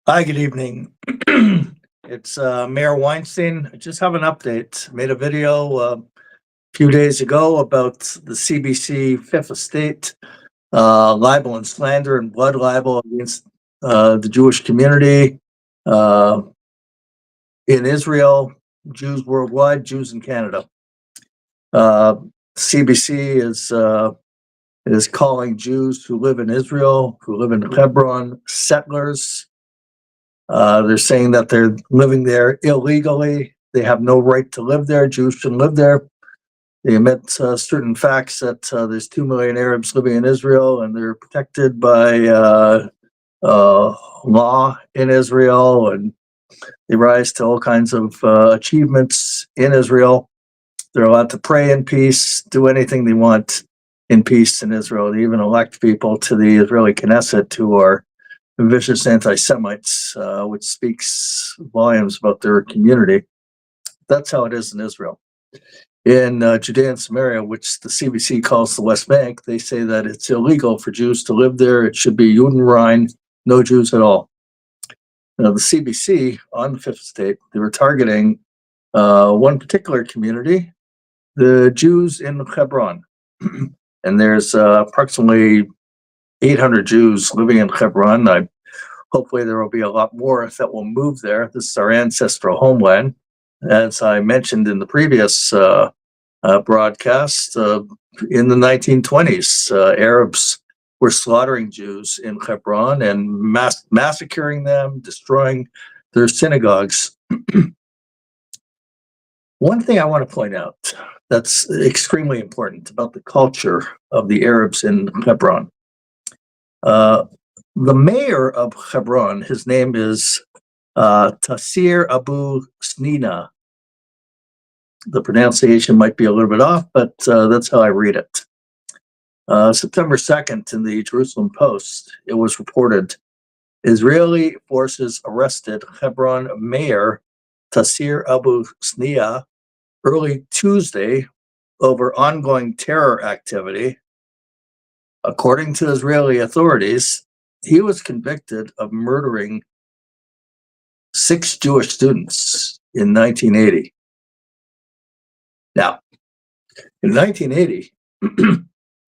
Hi, good evening. It's Mayor Weinstein. I just have an update. Made a video a few days ago about the CBC Fifth Estate libel and slander and blood libel against the Jewish community uh, in Israel, Jews worldwide, Jews in Canada. Uh, CBC is calling Jews who live in Israel, who live in Hebron, settlers. They're saying that they're living there illegally. They have no right to live there. Jews shouldn't live there. They admit certain facts that there's 2 million Arabs living in Israel and they're protected by law in Israel, and they rise to all kinds of achievements in Israel. They're allowed to pray in peace, do anything they want in peace in Israel. They even elect people to the Israeli Knesset who are vicious anti-Semites, which speaks volumes about their community. That's how it is in Israel. In Judea and Samaria, which the CBC calls the West Bank, they say that it's illegal for Jews to live there. It should be Judenrein, no Jews at all. Now, the CBC on the Fifth Estate, they were targeting one particular community, the Jews in Hebron. And there's approximately 800 Jews living in Hebron. Hopefully, there will be a lot more that will move there. This is our ancestral homeland. As I mentioned in the previous broadcast, in the 1920s, Arabs were slaughtering Jews in Hebron and massacring them, destroying their synagogues. One thing I want to point out that's extremely important about the culture of the Arabs in Hebron. The mayor of Hebron, his name is Tassir Abu Snina. The pronunciation might be a little bit off, but that's how I read it. September 2nd, in the Jerusalem Post, it was reported Israeli forces arrested Hebron mayor Tassir Abu Snina early Tuesday over ongoing terror activity. According to Israeli authorities, he was convicted of murdering 6 Jewish students in 1980. Now, in 1980,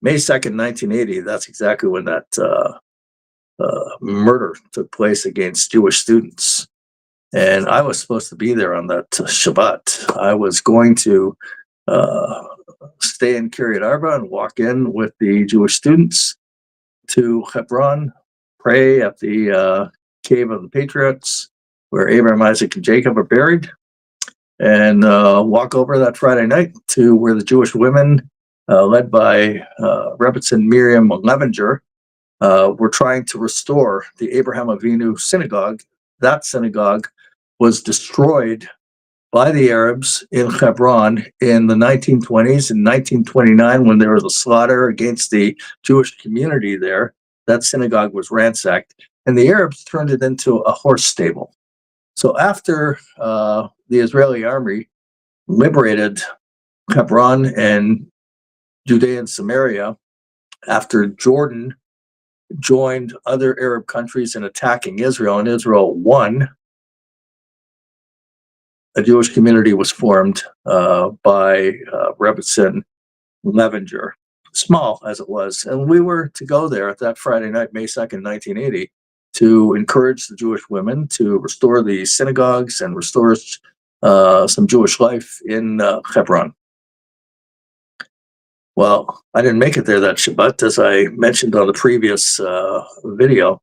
May 2nd, 1980, that's exactly when that murder took place against Jewish students. And I was supposed to be there on that Shabbat. I was going to stay in Kiryat Arba and walk in with the Jewish students to Hebron, pray at the Cave of the Patriots, where Abraham, Isaac, and Jacob are buried, and walk over that Friday night to where the Jewish women, led by Rebbetzin Miriam Levinger, were trying to restore the Abraham Avinu synagogue. That synagogue was destroyed by the Arabs in Hebron in the 1920s. In 1929, when there was a slaughter against the Jewish community there, that synagogue was ransacked, and the Arabs turned it into a horse stable. So after the Israeli army liberated Hebron and Judea and Samaria, after Jordan joined other Arab countries in attacking Israel, and Israel won, a Jewish community was formed by Rebbetzin Levinger, small as it was. And we were to go there at that Friday night, May 2nd, 1980, to encourage the Jewish women to restore the synagogues and restore some Jewish life in Hebron. Well, I didn't make it there that Shabbat, as I mentioned on the previous video,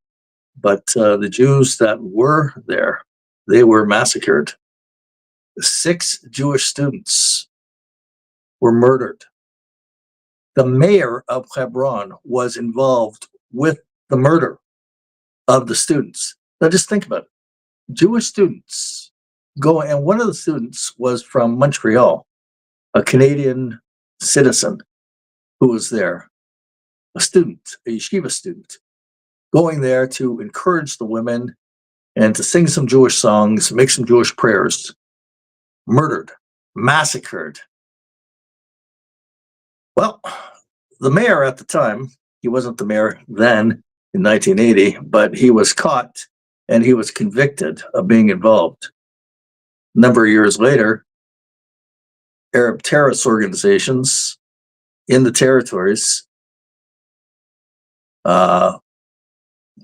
but the Jews that were there, they were massacred. 6 Jewish students were murdered. The mayor of Hebron was involved with the murder of the students. Now just think about it. Jewish students go, and one of the students was from Montreal, a Canadian citizen who was there, a student, a yeshiva student, going there to encourage the women and to sing some Jewish songs, make some Jewish prayers. Murdered, massacred. Well, the mayor at the time, he wasn't the mayor then in 1980, but he was caught and he was convicted of being involved. A number of years later, Arab terrorist organizations in the territories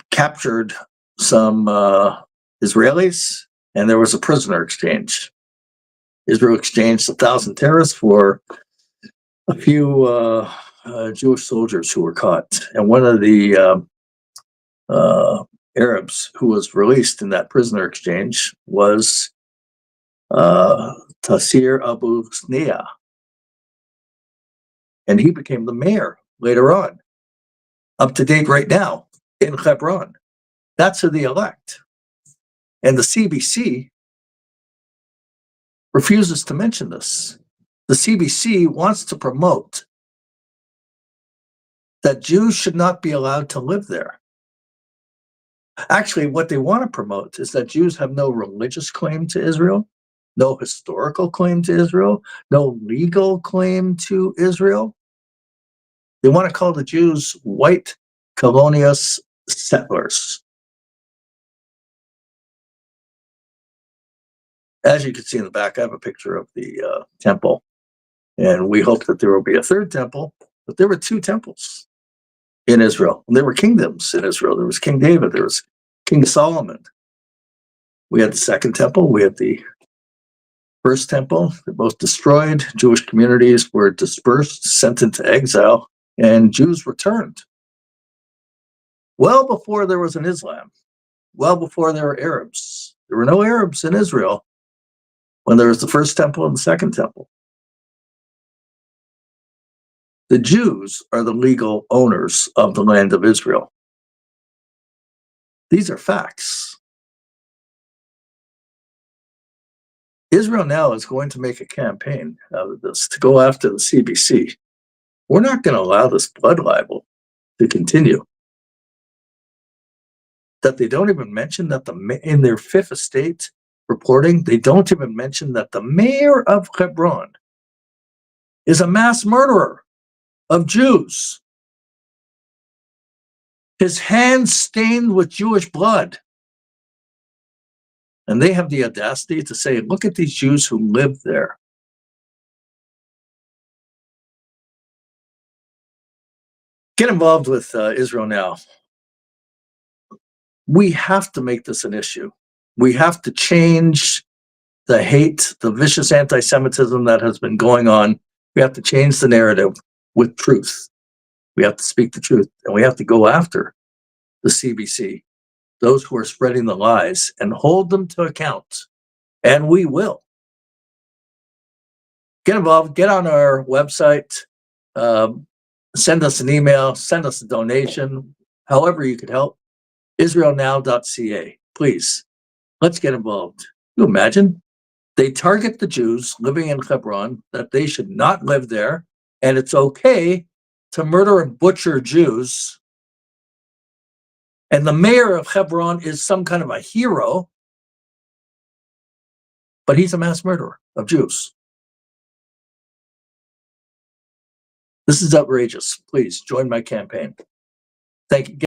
captured some Israelis, and there was a prisoner exchange. Israel exchanged 1,000 terrorists for a few Jewish soldiers who were caught. And one of the Arabs who was released in that prisoner exchange was Tassir Abu Sneha. And he became the mayor later on, up to date right now in Hebron. That's who they elect. And the CBC refuses to mention this. The CBC wants to promote that Jews should not be allowed to live there. Actually, what they want to promote is that Jews have no religious claim to Israel, no historical claim to Israel, no legal claim to Israel. They want to call the Jews white colonialist settlers. As you can see in the back, I have a picture of the temple. And we hope that there will be a third temple, but there were 2 temples in Israel. And there were kingdoms in Israel. There was King David, there was King Solomon. We had the second temple, we had the first temple. They're both destroyed. Jewish communities were dispersed, sent into exile, and Jews returned. Well before there was an Islam, well before there were Arabs. There were no Arabs in Israel when there was the first temple and the second temple. The Jews are the legal owners of the land of Israel. These are facts. Israel now is going to make a campaign out of this to go after the CBC. We're not going to allow this blood libel to continue. That they don't even mention that in their Fifth Estate reporting, they don't even mention that the mayor of Hebron is a mass murderer of Jews. His hands stained with Jewish blood. And they have the audacity to say, look at these Jews who live there. Get involved with Israel Now. We have to make this an issue. We have to change the hate, the vicious anti-Semitism that has been going on. We have to change the narrative with truth. We have to speak the truth, and we have to go after the CBC, those who are spreading the lies, and hold them to account. And we will. Get involved, get on our website, send us an email, send us a donation, however you could help. IsraelNow.ca. Please, let's get involved. Can you imagine? They target the Jews living in Hebron, that they should not live there, and it's okay to murder and butcher Jews. And the mayor of Hebron is some kind of a hero, but he's a mass murderer of Jews. This is outrageous. Please join my campaign. Thank you.